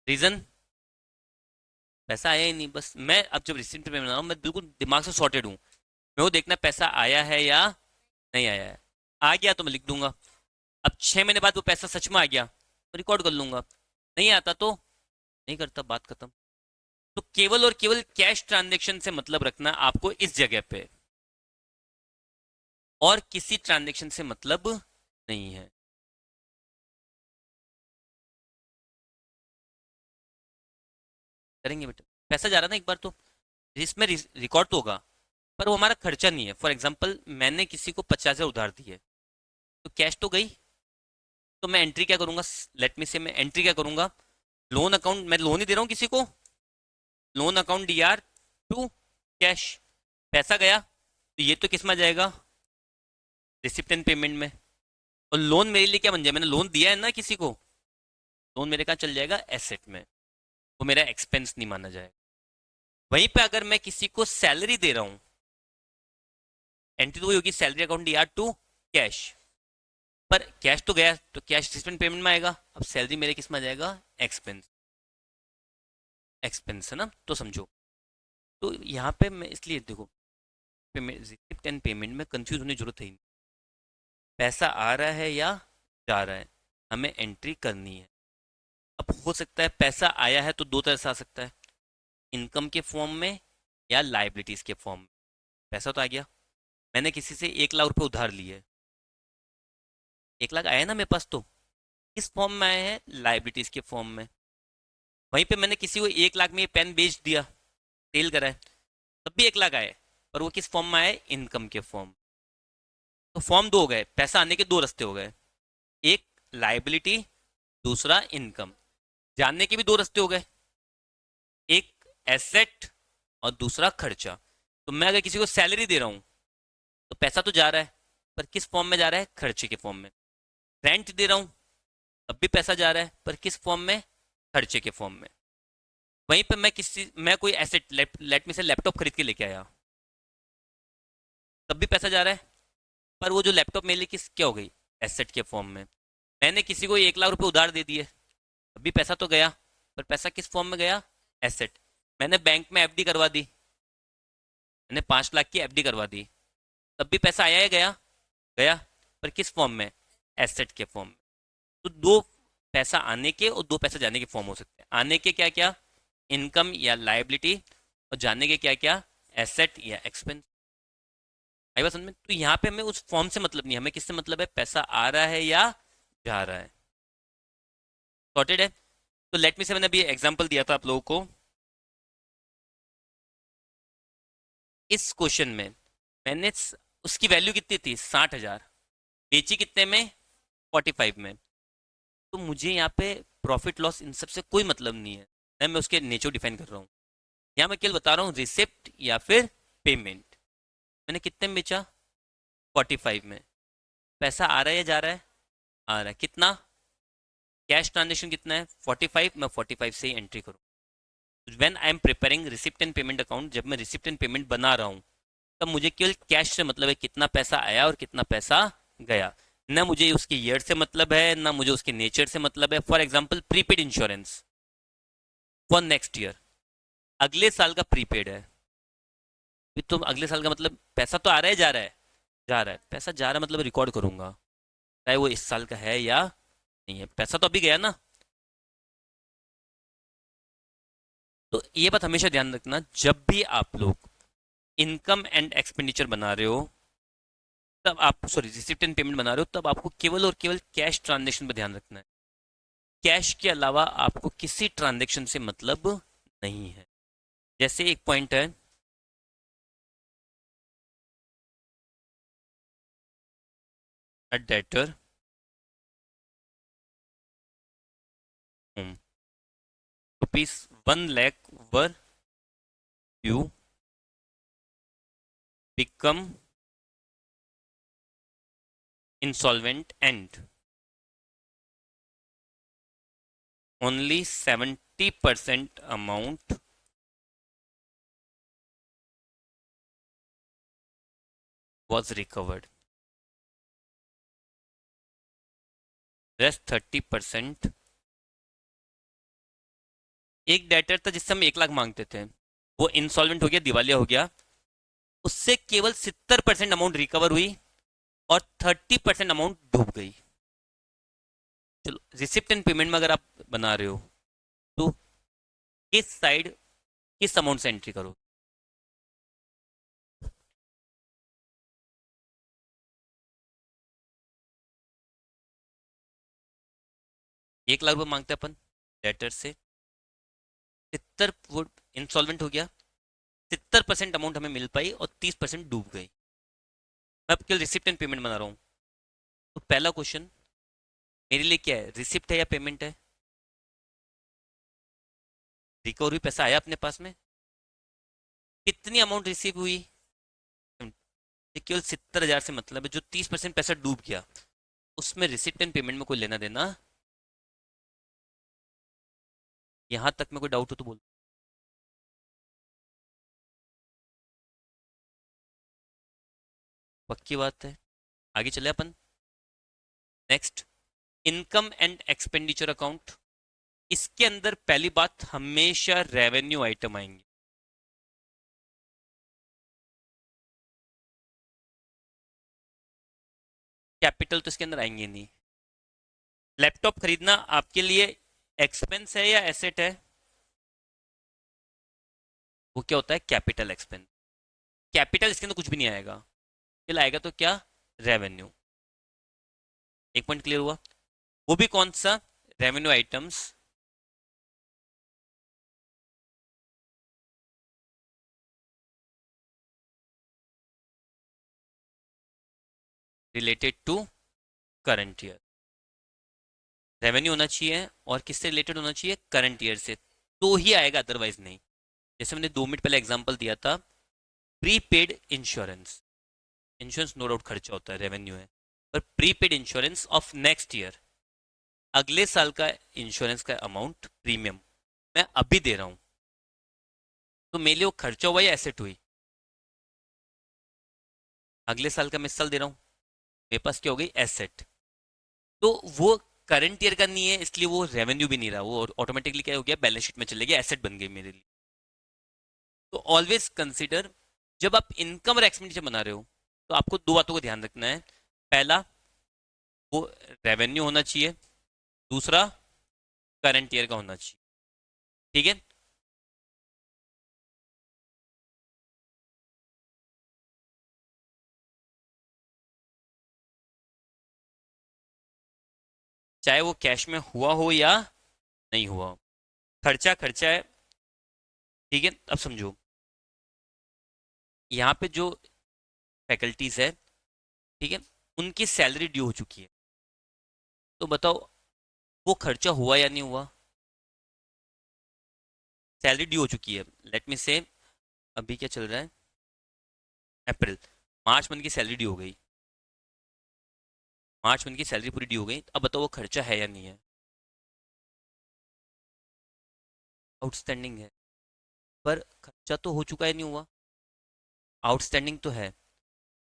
रीजन, पैसा आया ही नहीं। बस मैं अब जब रिसिप्ट पे बना रहा हूँ, मैं बिल्कुल दिमाग से सॉर्टेड हूँ, मैं वो देखना पैसा आया है या नहीं आया है। आ गया तो मैं लिख दूंगा, अब 6 महीने बाद वो पैसा सच में आ गया तो रिकॉर्ड कर लूंगा, नहीं आता तो नहीं करता, बात खत्म। तो केवल और केवल कैश ट्रांजेक्शन से मतलब रखना आपको इस जगह पे, और किसी ट्रांजेक्शन से मतलब नहीं है। करेंगे बेटा, पैसा जा रहा ना एक बार तो इसमें रिकॉर्ड तो होगा, पर वो हमारा खर्चा नहीं है। फॉर एग्जाम्पल, मैंने किसी को 50,000 उधार दिए, तो कैश तो गई, तो मैं एंट्री क्या करूंगा, लेट मी से मैं एंट्री क्या करूंगा, लोन अकाउंट, मैं लोन ही दे रहा हूँ किसी को, loan account DR to cash, पैसा गया तो ये तो किस में आ जाएगा, रिसिप्ट एंड पेमेंट में। और लोन मेरे लिए क्या बन जाए, मैंने लोन दिया है ना किसी को, लोन मेरे कहाँ चल जाएगा, एसेट में, वो मेरा एक्सपेंस नहीं माना जाएगा। वहीं पे अगर मैं किसी को सैलरी दे रहा हूँ, एंट्री तो वही होगी, salary account DR to cash, पर कैश तो गया तो कैश रिसिप्ट पेमेंट में आएगा, अब सैलरी मेरे किस में आ जाएगा, एक्सपेंस, एक्सपेंस है ना, तो समझो। तो यहाँ पे मैं इसलिए देखो, रिसिप्ट एंड पेमेंट में कंफ्यूज होने की जरूरत है ही नहीं। पैसा आ रहा है या जा रहा है, हमें एंट्री करनी है। अब हो सकता है पैसा आया है तो दो तरह से आ सकता है, इनकम के फॉर्म में या लाइबिलिटीज के फॉर्म में। पैसा तो आ गया, मैंने किसी से 1 लाख रुपए उधार लिए, 1 लाख आया ना मेरे पास, तो किस फॉर्म में आए हैं, लाइबिलिटीज के फॉर्म में। वहीं पे मैंने किसी को 1 लाख में ये पेन बेच दिया, सेल करा है, तब भी 1 लाख आए, पर वो किस फॉर्म में आए, इनकम के फॉर्म। तो फॉर्म दो हो गए, पैसा आने के दो रास्ते हो गए, एक लाइबिलिटी, दूसरा इनकम। जानने के भी दो रास्ते हो गए, एक एसेट और दूसरा खर्चा। तो मैं अगर किसी को सैलरी दे रहा हूं तो पैसा तो जा रहा है, पर किस फॉर्म में जा रहा है? खर्चे के फॉर्म में। रेंट दे रहा हूं तब भी पैसा जा रहा है, पर किस फॉर्म में? खर्चे के फॉर्म में। वहीं पे मैं कोई एसेट लेट में से लैपटॉप खरीद के लेके आया, तब भी पैसा जा रहा है, पर वो जो लैपटॉप मेरे लिए किस क्या हो गई? एसेट के फॉर्म में। मैंने किसी को 1 लाख रुपए उधार दे दिए, अभी पैसा तो गया, पर पैसा किस फॉर्म में गया? एसेट। मैंने बैंक में एफडी करवा दी, मैंने 5 लाख की एफडी करवा दी, तब भी पैसा आया या गया? गया, पर किस फॉर्म में? एसेट के फॉर्म में। तो दो पैसा आने के और दो पैसा जाने के फॉर्म हो सकते हैं। आने के क्या क्या? इनकम या लाइबिलिटी, और जाने के क्या क्या? एसेट या एक्सपेंस। आई बात समझ में? तो यहाँ पे हमें उस फॉर्म से मतलब नहीं, हमें किससे मतलब है? पैसा आ रहा है या जा रहा है। सॉर्टेड है। तो लेट मी से मैंने अभी एग्जांपल दिया था आप लोगों को। इस क्वेश्चन में मैंने उसकी वैल्यू कितनी थी? 60,000। बेची कितने में? 45 में। तो मुझे यहाँ पे प्रॉफिट लॉस इन सब से कोई मतलब नहीं है, ना मैं उसके नेचर डिफाइन कर रहा हूँ। यहाँ मैं केवल बता रहा हूँ रिसिप्ट या फिर पेमेंट। मैंने कितने में बेचा? 45 में। पैसा आ रहा है या जा रहा है? आ रहा है। कितना? कैश ट्रांजेक्शन कितना है? 45। मैं 45 से ही एंट्री करूँ। When I am preparing receipt and payment account, जब मैं रिसिप्ट एंड पेमेंट बना रहा हूँ, तब मुझे केवल कैश से मतलब है, कितना पैसा आया और कितना पैसा गया। ना मुझे उसके ईयर से मतलब है, ना मुझे उसके नेचर से मतलब है। For example prepaid insurance for next year, अगले साल का प्रीपेड है। तो अगले साल का मतलब पैसा तो आ रहा है, जा रहा है? जा रहा है। पैसा जा रहा है मतलब रिकॉर्ड करूंगा, चाहे वो इस साल का है या नहीं है, पैसा तो अभी गया ना। तो ये बात हमेशा ध्यान रखना, जब भी आप लोग इनकम एंड एक्सपेंडिचर बना रहे हो, तब आप सॉरी रिसिप्ट एंड पेमेंट बना रहे हो, तब आपको केवल और केवल कैश ट्रांजेक्शन पर ध्यान रखना है। कैश के अलावा आपको किसी ट्रांजेक्शन से मतलब नहीं है। जैसे एक पॉइंट है, अ debtor rupees 1 lakh were you become insolvent and only 70% amount was recovered. Rest 30%। एक डेटर था जिससे हम 1 लाख मांगते थे, वो इंसॉल्वेंट हो गया, दिवालिया हो गया, उससे केवल 70% अमाउंट रिकवर हुई और 30% अमाउंट डूब गई। चलो रिसिप्ट एंड पेमेंट में अगर आप बना रहे हो तो किस साइड किस अमाउंट से एंट्री करो? 1 लाख रुपए मांगते हैं अपन डेटर से, 70 वो इंसॉल्वेंट हो गया, 70% अमाउंट हमें मिल पाई और 30% डूब गई। मैं अब केवल रिसिप्ट एंड पेमेंट बना रहा हूँ। तो पहला क्वेश्चन मेरे लिए क्या है? रिसिप्ट है या पेमेंट है? रिकवर हुई, पैसा आया अपने पास में। कितनी अमाउंट रिसीव हुई? ये केवल 70,000 से मतलब है। जो 30% पैसा डूब गया, उसमें रिसिप्ट एंड पेमेंट में कोई लेना देना। यहां तक में कोई डाउट हो तो बोल। पक्की बात है। आगे चले अपन। Next, income and expenditure account. इसके अंदर पहली बात, हमेशा रेवेन्यू आइटम आएंगे। कैपिटल तो इसके अंदर आएंगे नहीं। लैपटॉप खरीदना आपके लिए एक्सपेंस है या एसेट है? वो क्या होता है? Capital expense. कैपिटल इसके अंदर कुछ भी नहीं आएगा, फिर आएगा तो क्या? रेवेन्यू। एक पॉइंट क्लियर हुआ। वो भी कौन सा? Revenue items related to current year. Revenue होना चाहिए और किससे रिलेटेड होना चाहिए, करंट ईयर से, तो ही आएगा, अदरवाइज नहीं। जैसे मैंने 2 मिनट पहले एग्जांपल दिया था, prepaid insurance, insurance no doubt खर्चा होता है, रेवेन्यू है, पर prepaid insurance of next year, अगले साल का इंश्योरेंस का अमाउंट प्रीमियम मैं अभी दे रहा हूं, तो मेरे लिए वो खर्चा हुआ या एसेट हुई, अगले साल का मैं इस साल दे रहा हूँ, मेरे पास क्या हो गई, एसेट। तो वो करंट ईयर का नहीं है, इसलिए वो रेवेन्यू भी नहीं रहा, वो ऑटोमेटिकली क्या हो गया, बैलेंस शीट में चले गया, एसेट बन गई मेरे लिए। तो ऑलवेज कंसिडर, जब आप इनकम और एक्सपेंडिचर बना रहे हो, तो आपको दो बातों को ध्यान रखना है। पहला, वो रेवेन्यू होना चाहिए, दूसरा करंट ईयर का होना चाहिए, ठीक है। चाहे वो कैश में हुआ हो या नहीं हुआ हो, खर्चा खर्चा है, ठीक है। अब समझो, यहाँ पे जो फैकल्टीज है, ठीक है, उनकी सैलरी ड्यू हो चुकी है, तो बताओ वो खर्चा हुआ या नहीं हुआ, सैलरी ड्यू हो चुकी है, लेट मी से, अभी क्या चल रहा है, अप्रैल, मार्च मंथ की सैलरी ड्यू हो गई, मार्च मंथ की सैलरी पूरी ड्यू हो गई, अब बताओ वो खर्चा है या नहीं है, आउटस्टैंडिंग है, पर खर्चा तो हो चुका है, नहीं हुआ, आउटस्टैंडिंग तो है।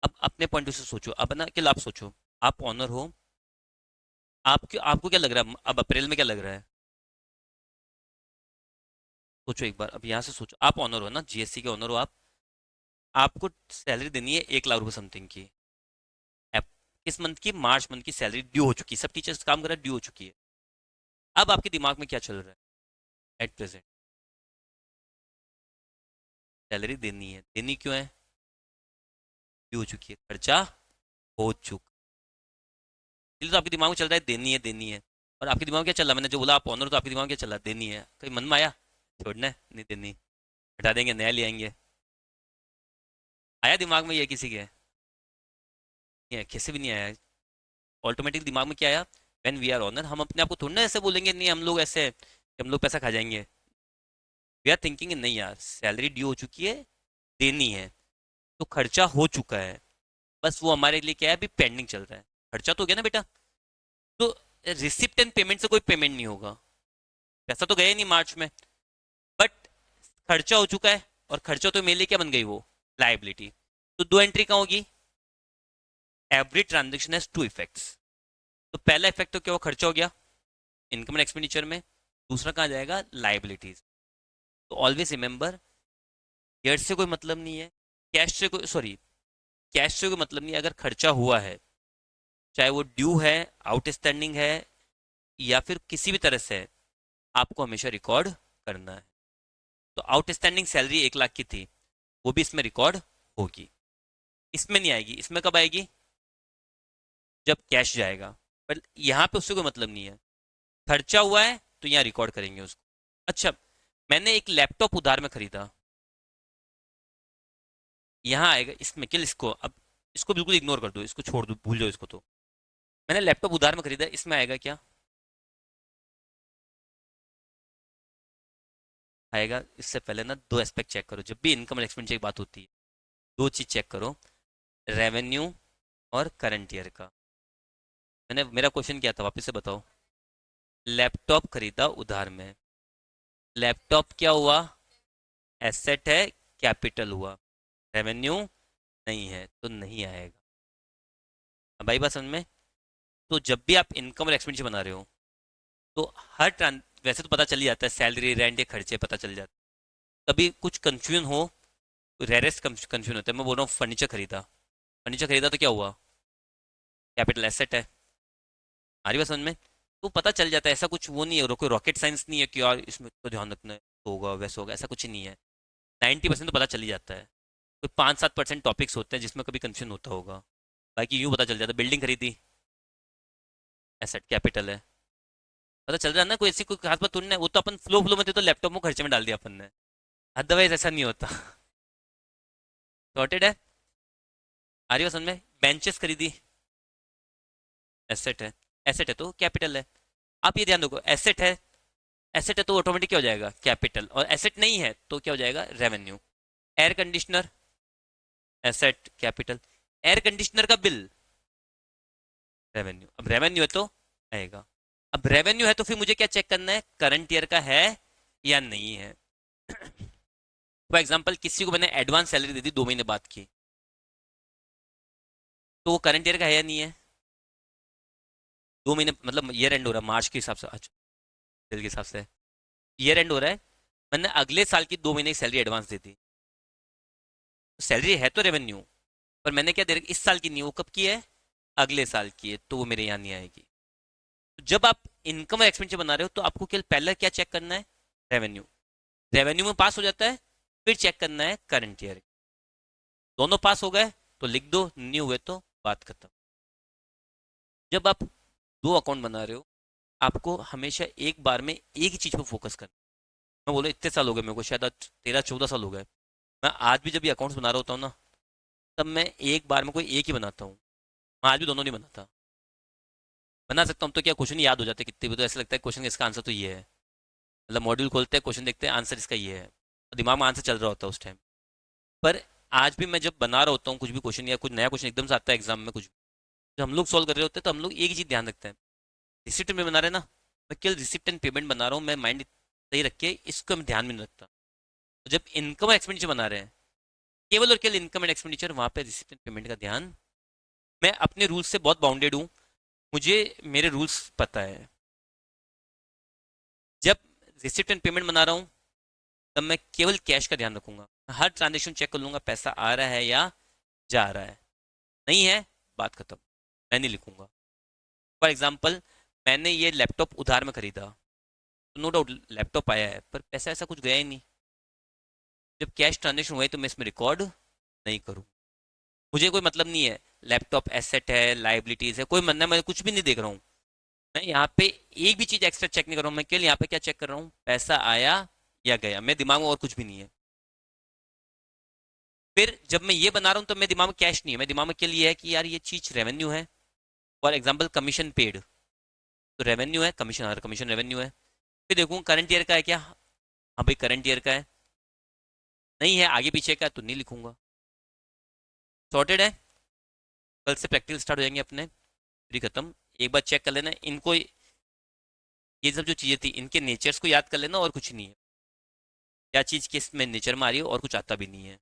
अब अपने पॉइंट से सोचो, अपना क्या लाभ सोचो, आप ऑनर हो, आपको आपको क्या लग रहा है, अब अप्रैल में क्या लग रहा है, सोचो एक बार, अब यहाँ से सोचो, आप ऑनर हो ना, जीएससी के ऑनर हो आप, आपको सैलरी देनी है 1 लाख रुपए समथिंग की, किस मंथ की, मार्च मंथ की सैलरी ड्यू हो चुकी है, सब टीचर्स काम कर रहा है, ड्यू हो चुकी है। अब आपके दिमाग में क्या चल रहा है एट प्रेजेंट, सैलरी देनी है, देनी क्यों है, ड्यू हो चुकी है, खर्चा हो चुका, इसलिए तो आपके दिमाग में चल रहा है देनी है, देनी है। और आपके दिमाग में क्या चल रहा है, मैंने जो बोला आप ऑनर, तो आपके दिमाग में क्या चल रहा है, देनी है, कहीं मन में आया छोड़ना है, नहीं देनी, हटा देंगे, नया ले आएंगे, आया दिमाग में ये किसी के, नहीं है, किसी भी नहीं आया, ऑटोमेटिक दिमाग में क्या आया, व्हेन वी आर ऑनर, हम अपने आप को थोड़ा ना ऐसे बोलेंगे, नहीं हम लोग ऐसे कि हम लोग पैसा खा जाएंगे, वी आर थिंकिंग नहीं यार, सैलरी ड्यू हो चुकी है, देनी है, तो खर्चा हो चुका है, बस वो हमारे लिए क्या है, अभी पेंडिंग चल रहा है, खर्चा तो हो गया ना बेटा, तो रिसिप्ट एंड पेमेंट से कोई पेमेंट नहीं होगा, पैसा तो गया ही नहीं मार्च में, बट खर्चा हो चुका है, और खर्चा तो मेरे लिए क्या बन गई, वो लाइबिलिटी। तो दो एंट्री कहाँ होगी, every transaction has two effects, तो पहला इफेक्ट तो क्या हुआ, खर्चा हो गया इनकम एंड एक्सपेंडिचर में, दूसरा कहाँ जाएगा, लाइबिलिटीज। तो ऑलवेज रिमेंबर, कैश से कोई मतलब नहीं है, कैश से कोई, सॉरी, कैश से कोई मतलब नहीं है, अगर खर्चा हुआ है, चाहे वो ड्यू है, आउटस्टैंडिंग है, या फिर किसी भी तरह से है, आपको हमेशा रिकॉर्ड करना है। तो आउटस्टैंडिंग सैलरी 1 लाख की थी, वो भी इसमें रिकॉर्ड होगी, इसमें नहीं आएगी, इसमें कब आएगी, जब कैश जाएगा, पर यहाँ पे उससे कोई मतलब नहीं है, खर्चा हुआ है तो यहाँ रिकॉर्ड करेंगे उसको। अच्छा, मैंने एक लैपटॉप उधार में खरीदा, यहाँ आएगा इसमें, किल इसको, अब इसको बिल्कुल इग्नोर कर दो, इसको छोड़ दो, भूल जाओ इसको, तो मैंने लैपटॉप उधार में खरीदा, इसमें आएगा क्या, आएगा। इससे पहले ना दो एस्पेक्ट चेक करो, जब भी इनकम और एक्सपेंडिचर की बात होती है, दो चीज चेक करो, रेवेन्यू और करंट ईयर का। मैंने, मेरा क्वेश्चन क्या था, वापस से बताओ, लैपटॉप खरीदा उधार में, लैपटॉप क्या हुआ, एसेट है, कैपिटल हुआ, रेवेन्यू नहीं है, तो नहीं आएगा। अब भाई बात समझ में। तो जब भी आप इनकम और एक्सपेंडिचर बना रहे हो, तो हर ट्रांस, वैसे तो पता चल ही जाता है, सैलरी रेंट या खर्चे पता चल जाता है, कभी कुछ कंफ्यूजन हो, रेयरेस्ट कंफ्यूजन होता है, मैं बोल रहा हूँ फर्नीचर खरीदा, फर्नीचर खरीदा तो क्या हुआ, कैपिटल एसेट है, हमारी बात समझ में। तो पता चल जाता है, ऐसा कुछ वो नहीं है, कोई रॉकेट साइंस नहीं है कि यार इसमें तो ध्यान रखना है, तो होगा वैसे होगा, ऐसा कुछ नहीं है, 90% तो पता चल ही जाता है, कोई 5-7% टॉपिक्स होते हैं जिसमें कभी कंफ्यूजन होता होगा, बाकी यूँ पता चल जाता है, बिल्डिंग खरीदी, एसेट कैपिटल है, पता चल रहा है ना, कोई ऐसी कोई खास बात थोड़ी ना है, वो तो अपन फ्लो फ्लो में थे, तो लैपटॉप में खर्चे में डाल दिया अपन ने, अदरवाइज ऐसा नहीं होता। सॉर्टेड है, आ रही हो समझ में। बेंचेस खरीदी, एसेट है, एसेट है तो कैपिटल है, आप ये ध्यान रखो, एसेट है, एसेट है तो ऑटोमेटिक क्या हो जाएगा, कैपिटल, और एसेट नहीं है तो क्या हो जाएगा, revenue. Air conditioner, asset capital, air conditioner का बिल, रेवेन्यू। अब रेवेन्यू है तो आएगा। अब रेवेन्यू है तो फिर मुझे क्या चेक करना है, करंट ईयर का है या नहीं है। फॉर एग्जाम्पल किसी को मैंने एडवांस सैलरी दे दी 2 महीने बाद की, तो वो करंट ईयर का है या नहीं है। 2 महीने मतलब ईयर एंड हो रहा है मार्च के हिसाब से, अच्छा अप्रैल के हिसाब से ईयर एंड हो रहा है, मैंने अगले साल की 2 महीने की सैलरी एडवांस दे दी, सैलरी है तो रेवेन्यू, पर मैंने क्या दे रखा, इस साल की नहीं, वो कब की है, अगले साल की है, तो वो मेरे यहाँ नहीं आएगी। तो जब आप इनकम और एक्सपेंडिचर बना रहे हो तो आपको केवल पहले क्या चेक करना है, रेवेन्यू। रेवेन्यू में पास हो जाता है, फिर चेक करना है करंट ईयर। दोनों पास हो गए तो लिख दो, नहीं हुए तो बात खत्म। जब आप 2 अकाउंट बना रहे हो, आपको हमेशा एक बार में एक ही चीज पर फोकस करना। मैं बोलो इतने साल हो गए मेरे को, शायद आज 13-14 साल हो गए, मैं आज भी जब ये अकाउंट्स बना रहा होता हूँ ना, तब मैं एक बार में कोई एक ही बनाता हूँ। मैं आज भी दोनों नहीं बनाता, बना सकता हूँ तो क्या, क्वेश्चन याद हो जाते कितने भी, तो ऐसा लगता है क्वेश्चन का इसका आंसर तो ये है, मतलब मॉड्यूल खोलते हैं, क्वेश्चन देखते हैं, आंसर इसका ये है, तो दिमाग में आंसर चल रहा होता है उस टाइम। पर आज भी मैं जब बना रहा होता हूँ कुछ भी क्वेश्चन, या कुछ नया क्वेश्चन एकदम से आता है एग्जाम में, कुछ जो हम लोग सॉल्व कर रहे होते हैं, तो हम लोग एक ही चीज ध्यान रखते हैं, रिसिप्ट में बना रहे हैं ना, मैं केवल रिसिप्ट एंड पेमेंट बना रहा हूँ, मैं माइंड सही रख के इसको मैं ध्यान में नहीं रखता। तो जब इनकम एक्सपेंडिचर बना रहे हैं, केवल और केवल इनकम एंड एक्सपेंडिचर, वहां पे रिसिप्ट एंड पेमेंट का ध्यान। मैं अपने रूल्स से बहुत बाउंडेड हूँ, मुझे मेरे रूल्स पता है। जब रिसिप्ट एंड पेमेंट बना रहा हूँ, तब मैं केवल कैश का ध्यान रखूंगा, हर ट्रांजेक्शन चेक कर लूंगा पैसा आ रहा है या जा रहा है, नहीं है, बात खत्म, मैं नहीं लिखूंगा। फॉर एग्जाम्पल मैंने ये लैपटॉप उधार में खरीदा, तो नो डाउट लैपटॉप आया है, पर पैसा ऐसा कुछ गया ही नहीं। जब कैश ट्रांजेक्शन हुआ है तो मैं इसमें रिकॉर्ड नहीं करूँ, मुझे कोई मतलब नहीं है लैपटॉप एसेट है लाइबिलिटीज है, कोई मतलब मैं कुछ भी नहीं देख रहा हूँ। मैं यहाँ पे एक भी चीज एक्स्ट्रा चेक नहीं कर रहा हूँ, मैं केवल यहाँ पे क्या चेक कर रहा हूँ, पैसा आया या गया, मेरे दिमाग में और कुछ भी नहीं है। फिर जब मैं ये बना रहा हूँ तो मेरे दिमाग में कैश नहीं है, मेरे दिमाग में केवल ये है कि यार ये चीज रेवेन्यू है। फॉर एग्जाम्पल कमीशन पेड, तो रेवेन्यू है, कमीशन, हर कमीशन रेवेन्यू है। फिर देखूँ करंट ईयर का है क्या, हाँ भाई करंट ईयर का है, नहीं है आगे पीछे का तो नहीं लिखूंगा। सॉर्टेड है। कल से प्रैक्टिकल स्टार्ट हो जाएंगे अपने, फ्री खत्म। एक बार चेक कर लेना इनको, ये सब जो चीज़ें थी इनके नेचर्स को याद कर लेना, और कुछ नहीं है, क्या चीज़ किस में नेचर में आ रही है, और कुछ आता भी नहीं है।